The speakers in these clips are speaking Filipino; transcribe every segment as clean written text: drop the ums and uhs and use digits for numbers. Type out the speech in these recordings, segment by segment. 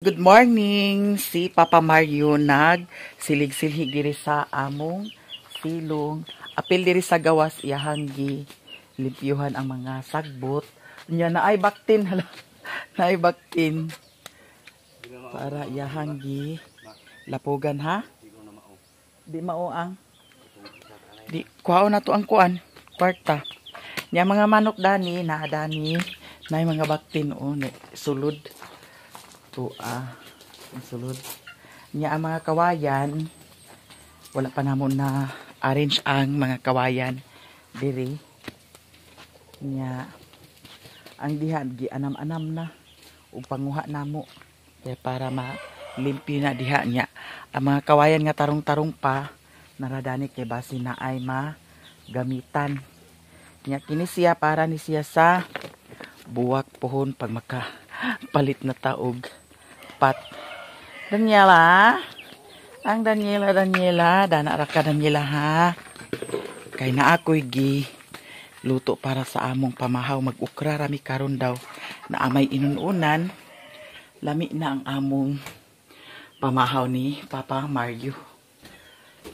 Good morning! Si Papa Mario nag-silig-silhig diri sa among silong. Apil diri sa gawas iyahanggi limpyuhan ang mga sagbot. Nya na ay baktin hala. Na ay baktin. Para iyahanggi lapugan ha. Di mao ang di kuhaon na to ang kuan kwarta. Nya mga manok dani na dani na mga baktin o sulod. Sulod niya ang mga kawayan, wala pa namon na arrange ang mga kawayan diri niya ang diha gi anam-anam na ug panguha namo kaya para malimpyo na diha niya ang mga kawayan nga tarong-tarong pa naradani kay basi na ay magamitan niya kini siya para ni siya sa buwak pohon pag makapalit na taog pat. Daniela, ang Daniela, dana ra ka Daniela ha. Kay na ako'y gi luto para sa among pamahaw mag-ukra rami karon daw na amay inununan. Lami na ang among pamahaw ni Papa Mario.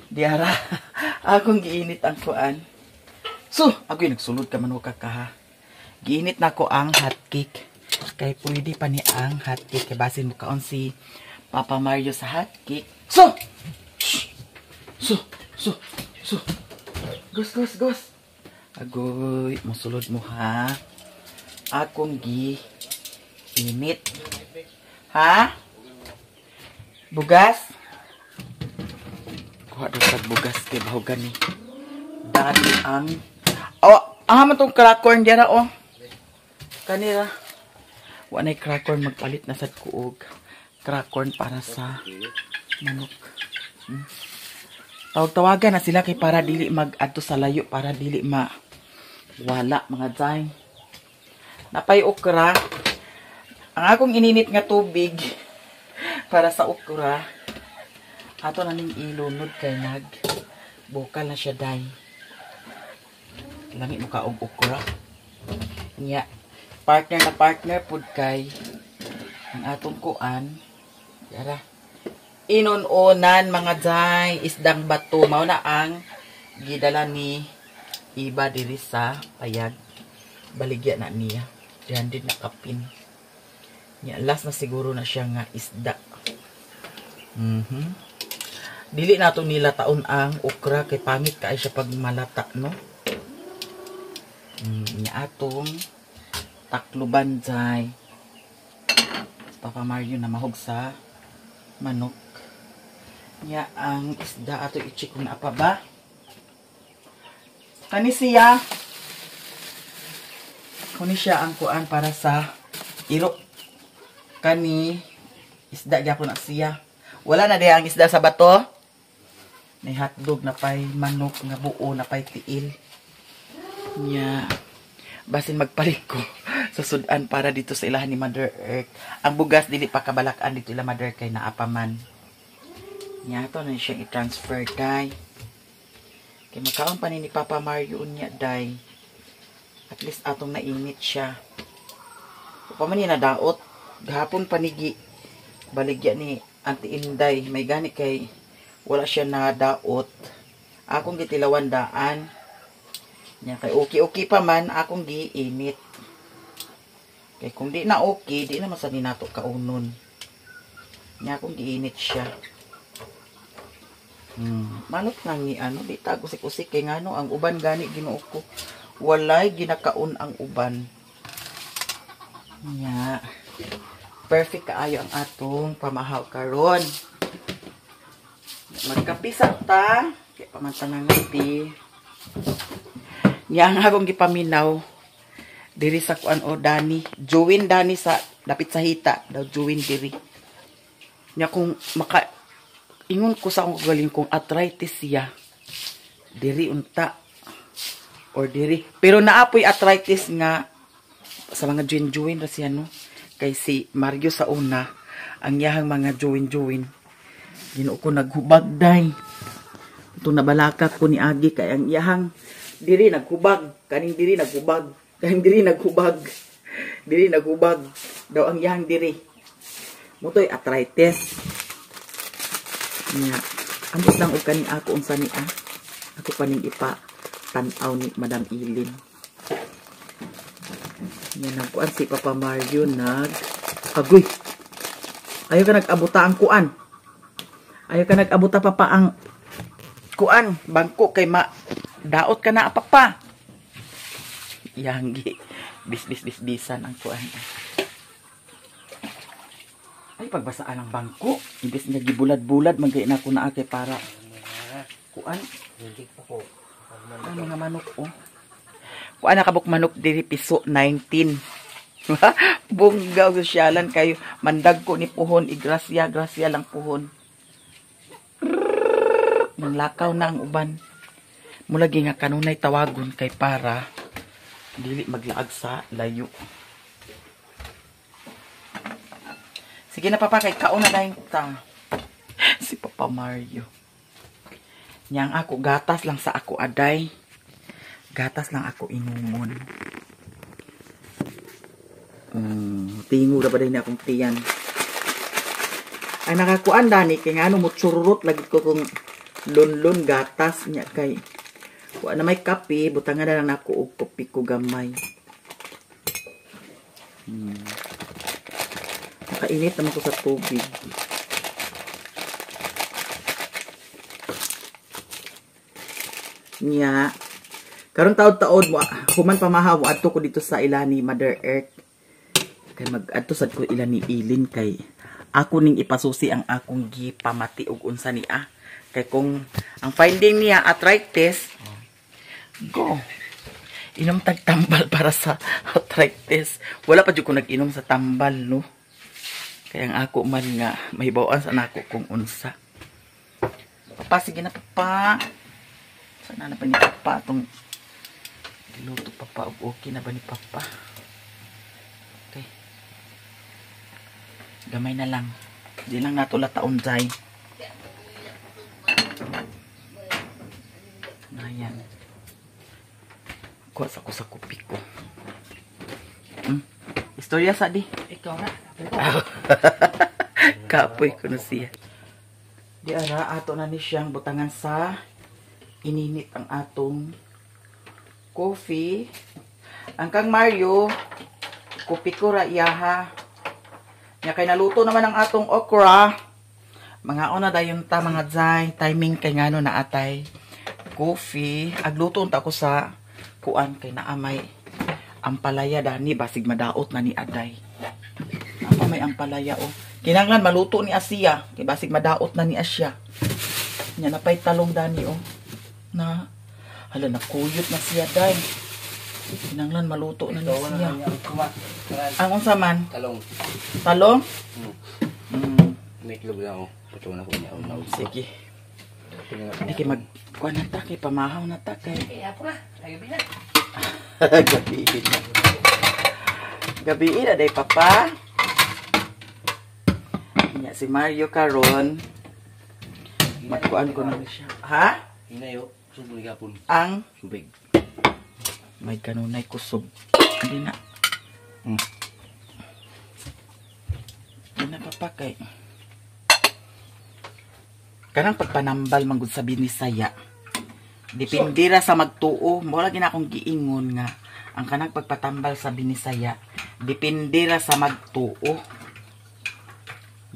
Diara, akong giinit ang kuan. So, ako'y nagsulod ka man ka ha. Giinit na ko ang hot cake. Kay pwede pa ni ang hot cake. Kaya basin mo kaon si Papa Mario sa hot cake. So! Gos. Agoy, masulod mo ha. Akong init. Ha? Bugas? Kuha doon sa bugas kay bahugan ni. Dati ang... Oh, man itong crackcorn dyan oh. Kanira. Wanay crackcorn magpalit na sad kuog crackcorn para sa manok. Tawag-tawagan na sila kay para dili mag-adto sa layo para dili wala mga day. Napay okra. Ang akong ininit nga tubig para sa okra. Ato na ning ilunod kay bukal na siya day. Langit mo ka og okra. Nya partner pud kay ang atong kuan yara inununan mga day isdang bato mao na ang gidala ni iba diri sa payag baligya na niya diyan din nakapin nya last na siguro na siya nga isda dili nato nila taon ang okra kay pangit kay siya pag malata no nya atong takluban jay Papa Mario na mahog sa manok nya ang isda ato i-check kung naapa ba kani siya ang kuan para sa iro kani isda gyapon na siya wala na diha ang isda sa bato may hotdog na pay manok nga buo na pay tiil nya basin magpalit ko sa sudan para dito sa ilahan ni Mother Earth. Ang bugas dili pa kabalakan dito ila Mother kay naapaman. Nya to na siya i-transfer day. Kay makaon pa ni Papa Mario unya day. At least atong nainit siya. Pa man ni nadaot gahapon panigi baligya ni Auntie Inday may gani kay wala siya nadaot. Akong gitilawan daan. Nya kay okay pa man akong giinit. Kay kung di na okay, di naman sa ninato kaunon. Nya akong giinit siya. Manok nga ni ano, di ta kusik-kusik kay ngano ang uban gani Ginoo ko. Walay ginakaon ang uban. Nya perfect kaayo ang atong pamahaw karon. Magkapisa ta, kay pamantanang ngapi. Nya ang akong gipaminaw diri sa kuan o Dani, Juwin Dani sa dapit sa hita, daw Juwin diri. Nya kung ingon ko sa akong kagaling kung arthritis siya diri unta or diri. Pero naapoy arthritis nga sa mga Juwin ra siya no. Kay si Mario sa una, ang yahang mga Juwin. Ginoo ko naghubag day. Ito nabalaka ko ni Agi kay ang yahang diri naghubag, kaning diri naghubag. Kaning diri naghubag. Diri naghubag daw ang yang diri. Mutoy arthritis. Nya, ambot lang og kani ako unsa ni Ako pa ning ipa tan-aw ni Madam Ilin. Nya nagkuan si Papa Mario agoy. Ayaw ka nag-abuta ang kuan. Ayaw ka nag-abuta papa ang kuan, bangko kay daot ka na papa. Yanggi. Bis-bisan ang kuan. Ay, pagbasaan ang bangko. Imbis nga gibulad-bulad, magay na ko na kay para kuan. Hindi pa ko. Ay, mga manok, oh. Kuan nakabuk manok diri piso 19. Bunggaw sosyalan kayo. Mandag ko ni puhon. Grasya lang puhon. Nang lakaw na ang uban. Mulagi nga kanunay tawagon kay para dili maglaag sa layo. Sige na papa, kay kauna na ta. Si Papa Mario. Niyang ako, gatas lang sa ako aday. Gatas lang ako inumon. Tingo na ba din akong tiyan. Ay nakakuan dani, kay nga ano mo chururot lagi ko kung lunlun gatas niya kay. Kuan na may kape, butangan na lang ako og kopi ko gamay. Nakainit naman ko sa tubig. Nya, karon taod-taod mo, human pamahaw, adto ko dito sa ila ni Mother Earth. Kay mag-adto sad ko ila ni Ilin kay ako ning ipasusi ang akong gipamati og unsa niya. Kay kung ang finding niya arthritis, go. Inom tag tambal para sa arthritis. Wala pa jud ko nag-inom sa tambal, no. Kaya ang ako man nga mahibawaan sa nako kung unsa. Papa, sige na papa. Sana na pa ni papa itong giluto papa. Okay na ba ni papa? Okay. Gamay na lang. Di lang nato lataon dyan. Ayan. Kuha sa ko sa kupi ko. Istorya sa di. Ikaw na. Kapoy ko na siya. Di ara, ato na ni siyang butangan sa ininit ang atong coffee. Ang kang Mario, kopi ko ra iyaha. Nya kay naluto naman ang atong okra. Mga ona dayon ta mga jay, timing kay ngano na atay coffee. Agluto unta ko sa kuan kay naamay ampalaya dani basig madaot na ni aday. Apa may ampalaya oh. Kinanglan maluto ni Asia kay basig madaot na ni Asya. Nya napay talong dani oh. Na hala nakuyot na siya day. Kinanglan maluto na ni siya. Ang unsa man? Talong. Talong? May itlog na ako. Ito na ko niya. Sige. Hindi kay magkuha na ta kay pamahaw na ta kay. Kaya ako na. Gabi na. Gabi na. Gabi na day papa. Nya si Mario karon. Magkuan ko na siya. Ha? Hinayo. Subog ni kapon. Ang Subig. may kanunay kusog. Hindi na. Hindi na papa kay. Kanang pagpanambal manggod sa binisaya. Depende ra sa magtuo. Wala gina akong giingon nga ang kanang pagpatambal sa binisaya depende ra sa magtuo.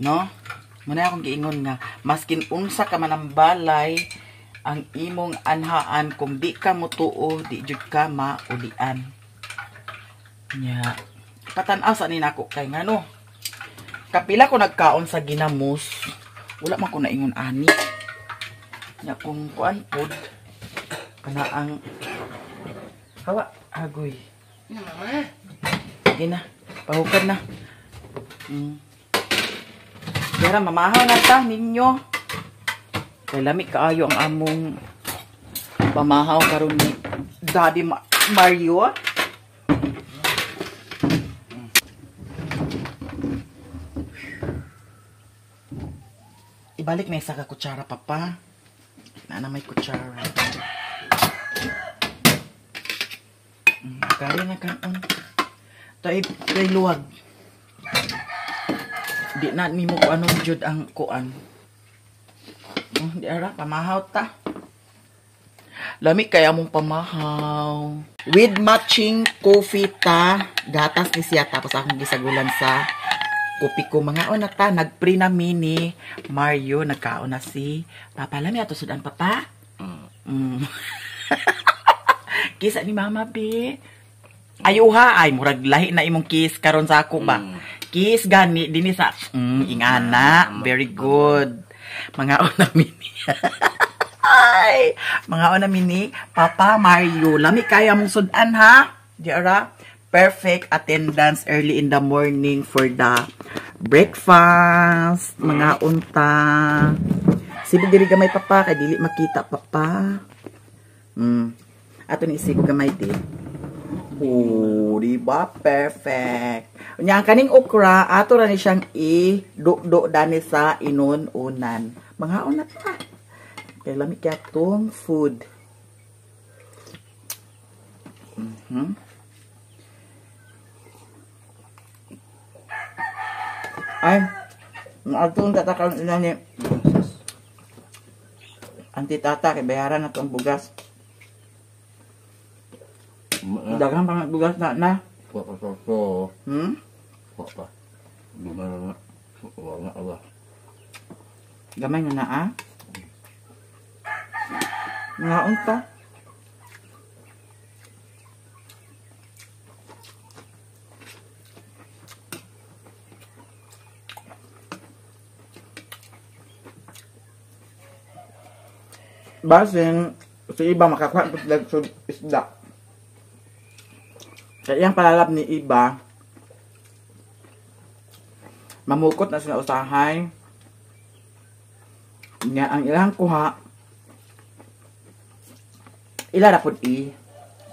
No? Muna akong giingon nga maskin unsa ka man ang balay ang imong anhaan kung di ka mutuo, di jud ka maulian. Nya, patanaw sa ni nako kay ngano. Kapila ko nagkaon sa ginamos, wala man ko naingon ani. Nya kung kuan pod kana ang hawa agoy. Na mama. Sige na, pahukad na. Dara mamahaw na ta ninyo. Kay lamig kaayo ang among pamahaw karon ni Daddy Mario. Ibalik na isa ka kutsara papa. Na may kutsara. Kari na kanon. Tay luwag. Di na nimo ko anong jud ang kuan. Di ara pamahaw ta. Lami kaya mong pamahaw. With matching coffee ta. Gatas ni siya tapos akong gisagulan sa kopi ko. Mga ona ta. Nagpre na mini. Mario, nagkaon na si Papa. Lami ato sudan, Papa? Kisa ni Mama, be. Ayuha. Ay, murag lahi na imong kiss karon sa ako ba? Kiss gani. Dini sa, ingana. Very good. Mga ona mini. Ay, mga ona mini, Papa Mario, lami kaya mong sudan ha? Diara, perfect attendance early in the morning for the breakfast. Mga unta. Sibig diri gamay Papa, kay dili makita Papa. Ato ni isig gamay di. Oh, di ba? Perfect. Unya kaning okra, ato ra ni siyang i-do dani sa inon-unan. Mga una ta. Kaya lamig kaya itong food. Ay, naatong tatakal na ni Auntie Tata, kay bayaran na itong bugas. Dagang pang bugas na. Papa. Papa. Gimana na? Wala na. Gamay na na Nga unta. Basin, sa iba makakuha ito sila isda. Sa iyang palalap ni iba, mamukot na sila usahay. Nga ang ilang kuha, ila na po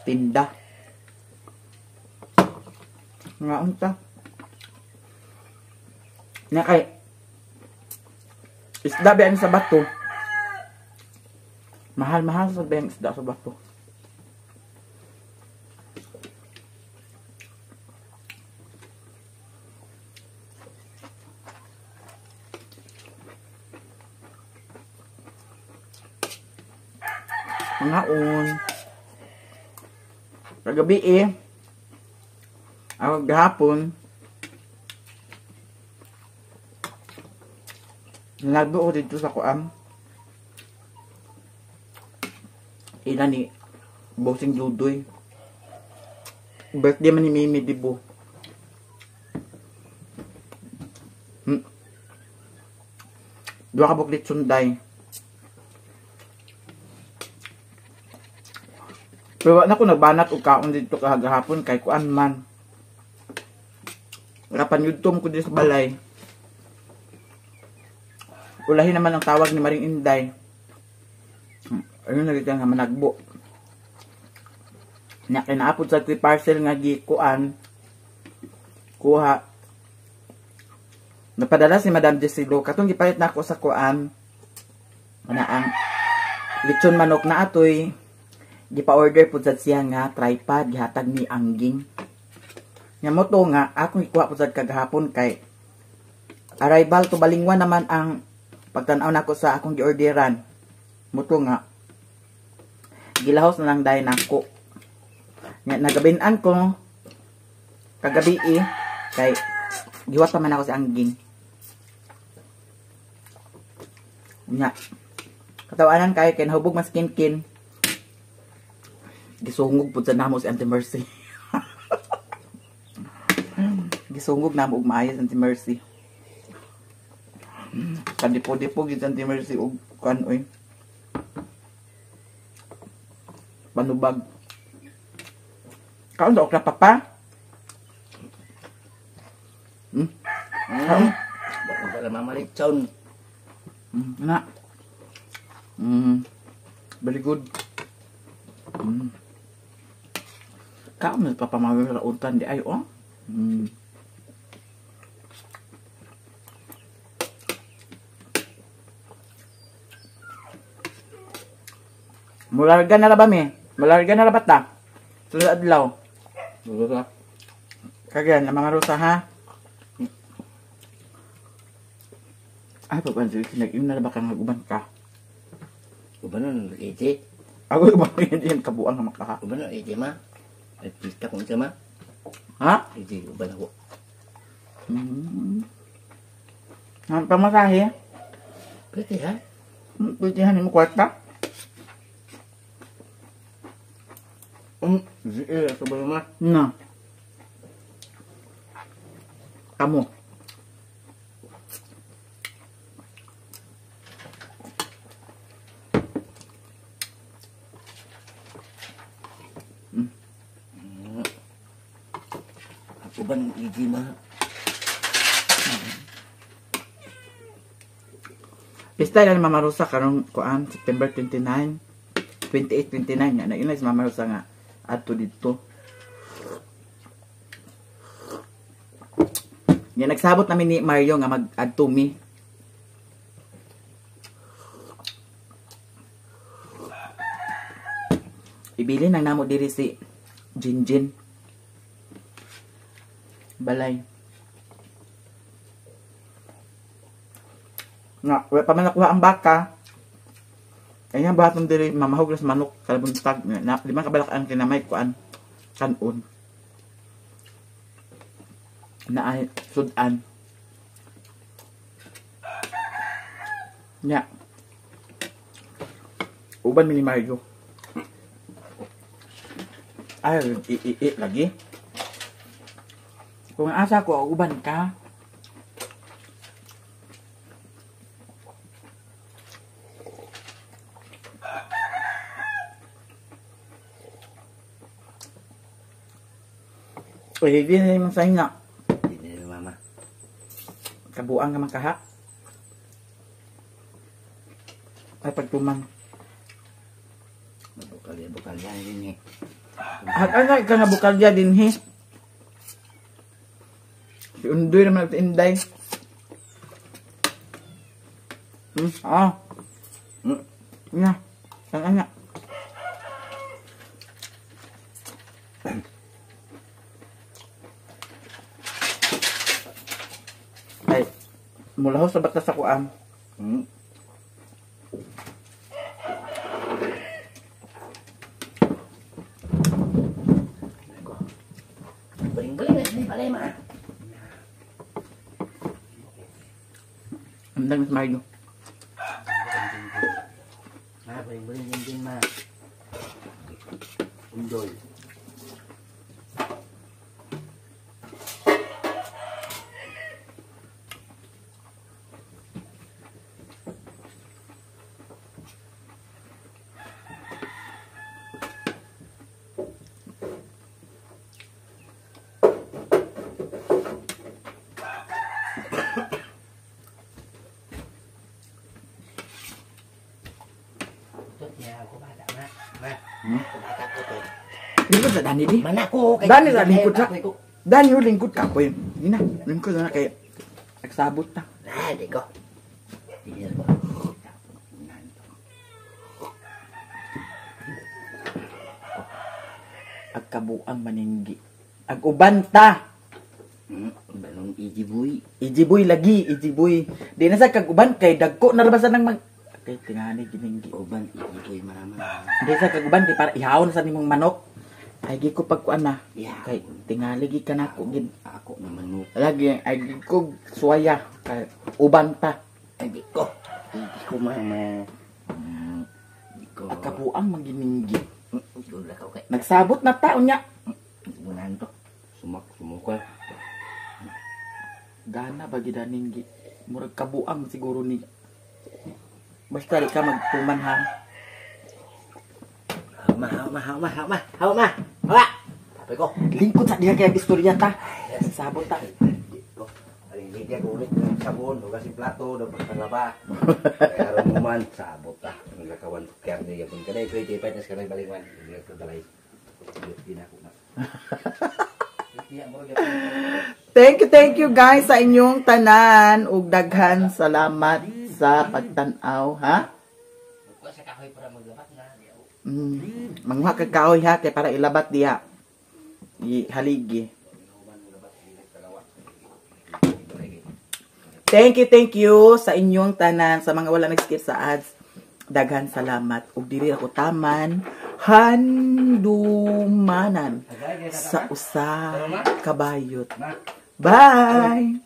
tinda. Nga unta. Nga kay, isda biyan sa bato. Mahal-mahal sa biyan isda sa bato. Ngaon. Kagabi ako gahapon, nagdo dito sa kuam. Ila ni Bossing Dudoy. Birthday man ni Mimi Dibo. Dua ka buklit sunday. Pero na ko nagbanat og kaon dito kahagahapon kay kuan man. Kapan yudtom ko dito sa balay. Ulahin naman ang tawag ni Maring Inday. Ayun nagita nga managbo. Nya kinaapod sa parcel nga gikuan. Kuha. Napadala si Madam Jessilo. Katong gipalit na ako sa kuan. Ana ang lechon manok na atoy. Gipa-order po sa siya nga tripod. Gihatag ni Angging. Nga mo to nga, akong ikuha po sa kagahapon kay arrival to Balingwan naman ang pagtanaw na ko sa akong giorderan. Mo to nga, gilahos na lang dahil nako. Nga, nagabinan ko kagabi kay giwat pa man ako sa Angging. Nga, katawanan kay kinahubog mas kinkin. Gisungog po sa namo si Auntie Mercy. Gisungog na mo og maayo sa Auntie Mercy. Kadipo-dipo gid sa Auntie Mercy og kan oy. Panubag. Kaon daw okra Papa? Kaon? Baka na mamalikson. Na. Very good. Kaon na papamawin sa untan di ay oh. Mularga na ba mi? Mularga na ba ta? Sulod adlaw. Dulu ka. Kagyan na mga rusa ha. Ay, papansin, sinag-im na ba kang naguban ka? Uban nun, iti. Ako ba hindi yan kabuang nga makaha? Uban nun, iti ma. At pista kong isa ma. Ha? Iti, uban ako. Ang pamasahe? Pwede ha? Pwede mo kwarta? Ito ba ma? Na. Kamu. Uban, iti ma. Pista yan mamarusa karong kuan September 29, 28, 29 nga na inay mamarusa nga adto dito. Nga nagsabot namin ni Mario nga mag-adto mi. Ibili nang namo diri si Jinjin. Balay. Nga, wala pa man nakuha ang baka. Kaya bahatong diri mamahog na sa manok kalabuntag na lima kabalak ang kinamay kuan kanon. Na ay sudan. Nya. Uban mini Mario. Ay, lagi. Kung asa ko uban ka. Uy, hindi na naman sa'yo na. Hindi na mama. Kabuang ka makaha. Ay, pagtuman. Bukal yan din eh. At ano ka nga bukal dya din, he? Si Undoy naman at Inday. Nga. Saan nga? Ay, mula ho sa batas sa kuan. Baling-baling na sini palay ma. Andang mas Mario. Ma, baling-baling din ma. Undoy. Lingkod sa Dani di. Mana ko? Dani sa lingkod sa. Dani yung lingkod ka po yun. Hindi na. Lingkod na kaya. Nagsabot na. Hindi ko. Hindi ko. Agkabuang maninggi. Agubanta. Balong ijiboy. Ijiboy lagi. Ijiboy. Di na sa kaguban kay dagko narabasan ng mag... Kay tingani gininggi. Uban ijiboy maraman. Di sa kaguban kay para ihawon sa nimong manok. Ay gi ko pagkuan na. Yeah. Kay tingali gi ka na ko gid. Ako naman mo. Lagi ay gi ko suwaya kay uban pa. Hindi ko. Hindi ko mama. Hindi ko. Agkabuang mangininggi. Dula ka kay. Nagsabot na taon niya. Bunan to. Sumukal. Gana bagi daninggi. Murag kabuang siguro ni. Basta di ka magtuman ha. Hawa. Sabi ko. Lingkod sa diha kaya istorya ta. Nagsabot ta. Ko. Aling lidia ko ulit ng sabon. O kasi plato. Dapat palaba. Kaya ramuman. Sabot ta. Ang lakawan. Kaya niya pun kanay. 25 na sa kanay baliwan. Hindi ko dalay. Hindi na ako na. Thank you guys sa inyong tanan ug daghan salamat sa pagtan-aw ha. Mangha ka kahoy ha kay para ilabat diha. Haligi. Thank you sa inyong tanan, sa mga wala nag-skip sa ads. Daghan salamat. Ug diri ako taman handumanan sa usa kabayot. Bye!